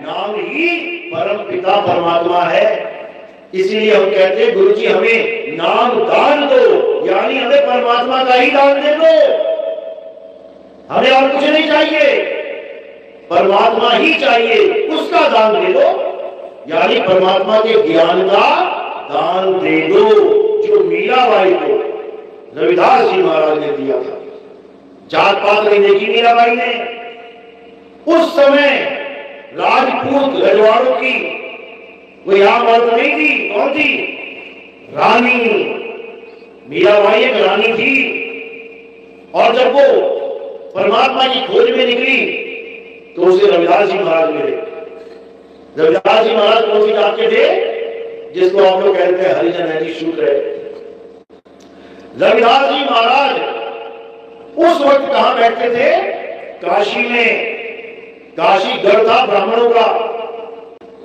नाम ही परम पिता परमात्मा है। इसीलिए हम कहते हैं गुरु जी हमें नाम दान दो, यानी हमें परमात्मा का ही दान दे दो, हमें और कुछ नहीं चाहिए, परमात्मा ही चाहिए, उसका दान दे दो, यानी परमात्मा के ज्ञान का दान दे दो, जो मीराबाई को रविदास जी महाराज ने दिया था। जात पात नहीं देखी मीराबाई ने। उस समय राजपूत रजवाड़ों की वो यहां मर्द नहीं थी, कौन थी? रानी। मीराबाई एक रानी थी। और जब वो परमात्मा की खोज में निकली तो उसे रविदास जी महाराज मिले। रविदास जी महाराज कौन सी जात के थे? जिसको आप लोग कहते हैं हरिजन है, शूद्र है। रविदास जी महाराज उस वक्त कहां बैठते थे? काशी में। काशी गढ़ था ब्राह्मणों का।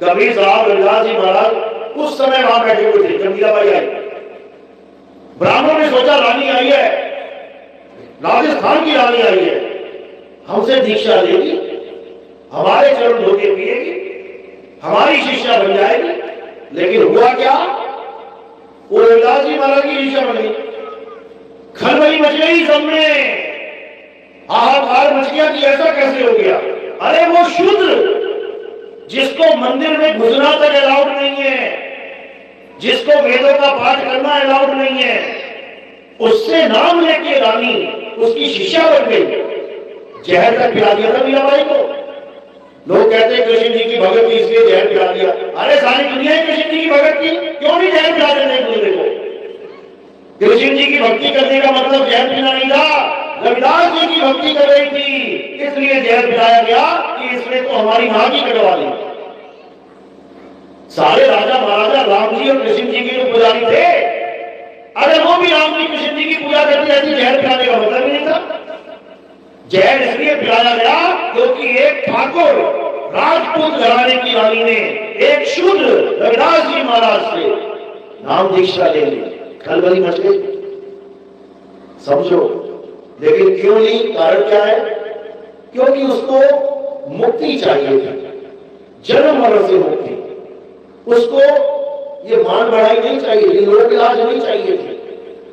कबीर साहब रविदास जी महाराज उस समय वहां बैठे हुए थे जब मीराबाई आई। ब्राह्मणों ने सोचा रानी आई है, राजस्थान की रानी आई है, हमसे दीक्षा लेगी, हमारे चरण धो के पिएगी, हमारी शिष्या बन जाएगी। लेकिन हुआ क्या? वो रविदास जी महाराज की शिष्या बन गई। खलबली मच गई सब में, हाहाकार मच गया कि ऐसा कैसे हो गया। अरे वो शूद्र जिसको मंदिर में घुसना तक अलाउड नहीं है, जिसको वेदों का पाठ करना अलाउड नहीं है, उससे नाम लेके रानी उसकी शिष्या बन गई। जहर तक पिला दिया था मीराबाई को। लोग कहते हैं कृष्ण जी की भगत की इसलिए जहर पिला दिया। अरे सारी दुनिया ही कृष्ण जी की भगत की, क्यों नहीं जहर पिला देते एक दूसरे को? कृष्ण जी की भक्ति करने का मतलब जहर पीना नहीं था। रविदास जी की भक्ति कर रही थी, इसलिए जहर पिलाया गया कि इसने तो हमारी मां की कटवा ली। सारे राजा महाराजा राम जी और कृष्ण जी के जो पुजारी थे, अरे वो भी राम जी कृष्ण जी की पूजा करते रहते, जहर पिलाने का मतलब ही नहीं था। जहर इसलिए पिलाया गया क्योंकि एक ठाकुर राजपूत घराने की रानी ने एक शूद्र रविदास जी महाराज से नाम दीक्षा ले ली। खलबली मच गई, समझो। लेकिन क्यों ली? कारण क्या है? क्योंकि उसको मुक्ति चाहिए थी, जन्म मरण से मुक्ति। उसको ये मान बढ़ाई नहीं चाहिए, ये लोक इलाज नहीं चाहिए थी।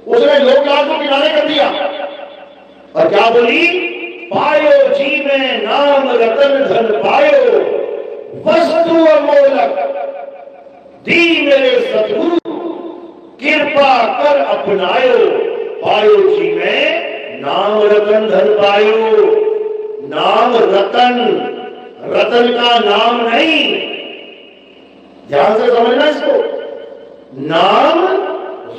उसने लोक इलाज को किनारे कर दिया और क्या बोली? पायो जी में नाम रतन धन पायो, वस्तु अमोलक दी मेरे सतगुरु, कृपा कर अपनायो। पायो जी में नाम रतन धन पायो। नाम रतन, रतन का नाम नहीं, ध्यान से समझना इसको। नाम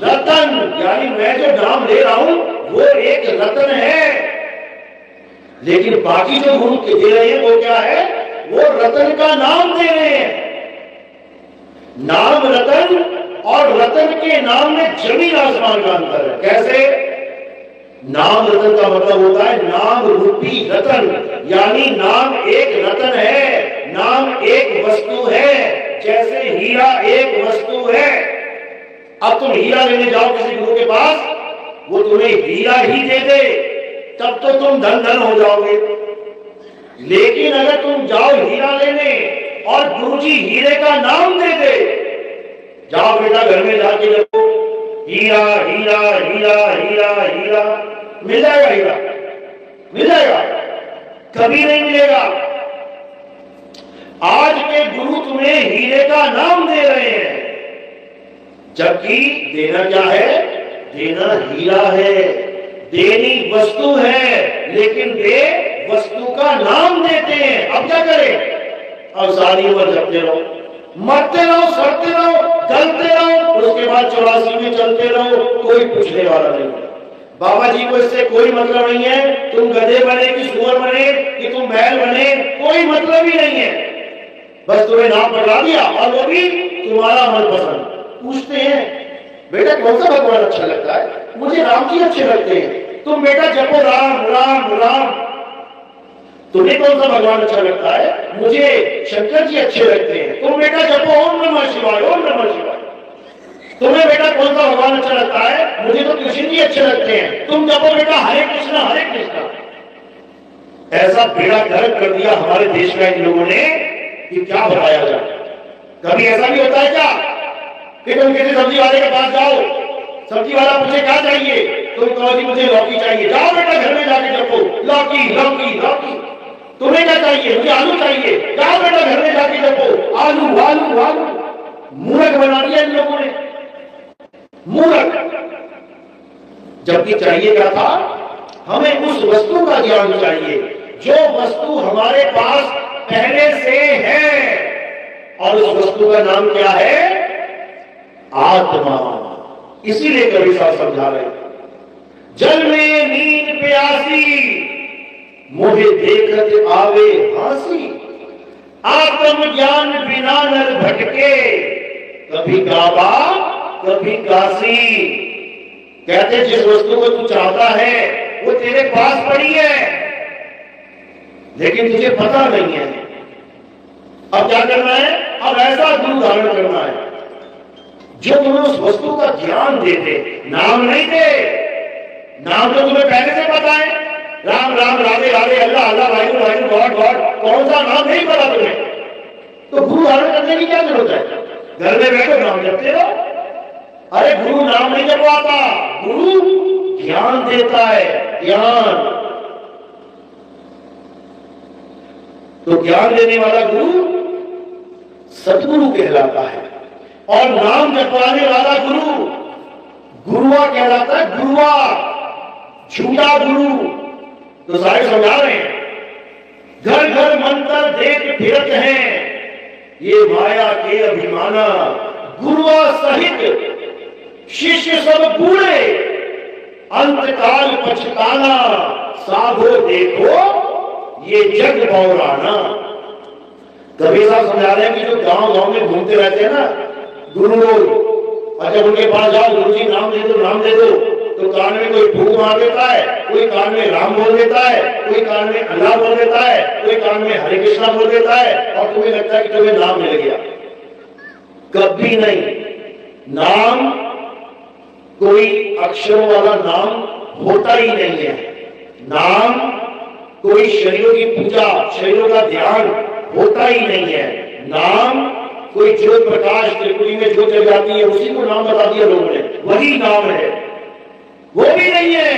रतन, यानी मैं जो नाम ले रहा हूं वो एक रतन है। लेकिन बाकी जो गुरु के दे रहे हैं वो क्या है? वो रतन का नाम दे रहे हैं। नाम रतन और रतन के नाम में जमीन आसमान का अंतर है। कैसे? नाम रतन का मतलब होता है नाम रूपी रतन, यानी नाम एक रतन है, नाम एक वस्तु है। जैसे हीरा एक वस्तु है। अब तुम हीरा लेने जाओ किसी गुरु के पास, वो तुम्हें हीरा ही दे दे, तब तो तुम धन धन हो जाओगे। लेकिन अगर तुम जाओ हीरा लेने और गुरुजी हीरे का नाम दे दे, जाओ बेटा घर में जाके देखो, हीरा हीरा हीरा हीरा हीरा, मिल जाएगा हीरा? मिल जाएगा? कभी नहीं मिलेगा। आज के गुरु तुम्हें हीरे का नाम दे रहे हैं, जबकि देना क्या है? देना हीरा है, देनी वस्तु है, लेकिन वे वस्तु का नाम देते हैं। अब क्या करें? अब सारी उम्र जपते रहो, मरते रहो, सड़ते रहो, गलते रहो, उसके बाद 84 में चलते रहो, कोई पूछने वाला नहीं। बाबा जी को इससे कोई मतलब नहीं है तुम गधे बने कि सुअर बने कि तुम बैल बने, कोई मतलब ही नहीं है। बस तुम्हें नाम पकड़ा दिया और वो भी तुम्हारा मनपसंद। पूछते हैं बेटा कौन सा भगवान अच्छा लगता है? मुझे राम जी अच्छे लगते हैं। तुम बेटा जपो राम राम राम। तुम्हें कौन सा भगवान अच्छा लगता है? मुझे शंकर जी अच्छे लगते हैं। तुम बेटा जपो ओम नमः शिवाय, ओम नमः शिवाय। तुम्हें बेटा कौन सा भगवान अच्छा लगता है? मुझे तो कृष्ण जी अच्छे लगते हैं। तुम जपो बेटा हरे कृष्णा हरे कृष्णा। ऐसा बेड़ा गर्क कर दिया हमारे देश में इन लोगों ने कि क्या बताया जाए। कभी ऐसा भी होता है क्या कि तुम किसी सब्जी वाले के पास जाओ, सब्जी वाला पूछे क्या चाहिए, तुम कहो जी मुझे लौकी चाहिए, जाओ बेटा घर में जाके जपो लौकी लौकी लौकी। तुम्हें क्या चाहिए, मुझे आलू चाहिए, जाओ बेटा घर में जाके जपो आलू आलू आलू। मूर्ख बना दिया इन लोगों ने, मूर्ख। जबकि चाहिए क्या था, हमें उस वस्तु का ज्ञान चाहिए जो वस्तु हमारे पास पहले से है, और उस वस्तु का नाम क्या है, आत्मा। इसीलिए कवि साहब समझा रहे, जल में नींद प्यासी मोहे देखत आवे हासी, आत्म ज्ञान बिना नर भटके, कभी काबा कभी काशी। कहते जिस वस्तु को तू चाहता है वो तेरे पास पड़ी है, लेकिन तुझे पता नहीं है। अब क्या करना है, अब ऐसा गुरु धारण करना है जो तुम्हें उस वस्तु का ज्ञान दे दे, नाम नहीं दे। नाम तो तुम्हें पहले से पता है, राम राम राधे राधे अल्लाह अल्लाह वाहिगुरु वाहिगुरु गॉड गॉड, कौन सा नाम नहीं पता तुम्हें, तो गुरु धारण करने की क्या जरूरत है, घर में बैठो नाम जपते रहो। अरे गुरु नाम नहीं जपवाता, गुरु ज्ञान देता है, ज्ञान। तो ज्ञान देने वाला गुरु सतगुरु कहलाता है, और नाम जपवाने वाला गुरु गुरुआ कहलाता है, गुरुआ, झूठा गुरु। तो सारे समझा रहे हैं, घर घर मंत्र देख फिरत हैं, ये माया के अभिमाना, गुरुआ सहित शिष्य सब बूढ़े, अंतकाल पछताना, साधो देखो ये जग बौराना। कबीर साहब समझा रहे हैं कि जो गांव गांव में घूमते रहते हैं ना गुरु लोग, और जब उनके पास जाओ, गुरु जी नाम दे दो नाम दे दो, तो कान में कोई फूक मार देता है, कोई कान में राम बोल देता है, कोई कान में अल्लाह बोल देता है, कोई कान में हरे कृष्णा बोल देता है, और तुम्हें लगता है कि तुम्हें नाम मिल गया। कभी नहीं, नाम कोई अक्षरों वाला नाम होता ही नहीं है। नाम कोई शरीरों की पूजा, शरीरों का ध्यान होता ही नहीं है। नाम कोई ज्योत प्रकाश त्रिपुरी में ज्योत जल जाती है, उसी को नाम बता दिया लोगों ने, वही नाम है, वो भी नहीं है।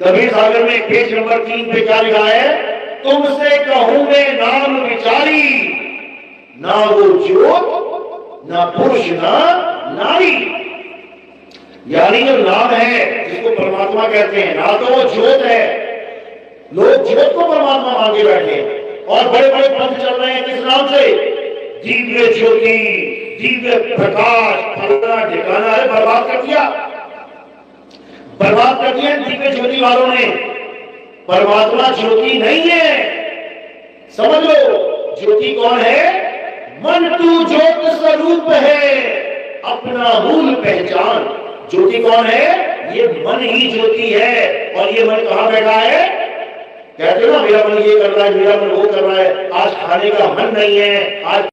कबीर सागर में पेज नंबर 3 पे क्या लिखा है, तुमसे कहूंगे नाम विचारी, ना वो ज्योत ना पुरुष ना नारी। यानी जो नाम है जिसको परमात्मा कहते हैं, ना तो वो ज्योत है, लोग ज्योत को परमात्मा मान के बैठे हैं, और बड़े बड़े पंथ चल रहे हैं किस नाम से, दिव्य ज्योति, दिव्य प्रकाश, फलाना ठिकाना। है बर्बाद कर दिया, बर्बाद कर दिया दिव्य ज्योति वालों ने। परमात्मा ज्योति नहीं है, समझ लो। ज्योति कौन है, मन तू ज्योत स्वरूप है, अपना मूल पहचान। ज्योति कौन है, ये मन ही ज्योति है। और ये मन कहां बैठा है, कहते हो ना मेरा मन ये कर रहा है, मेरा मन वो कर रहा है, आज खाने का मन नहीं है, आज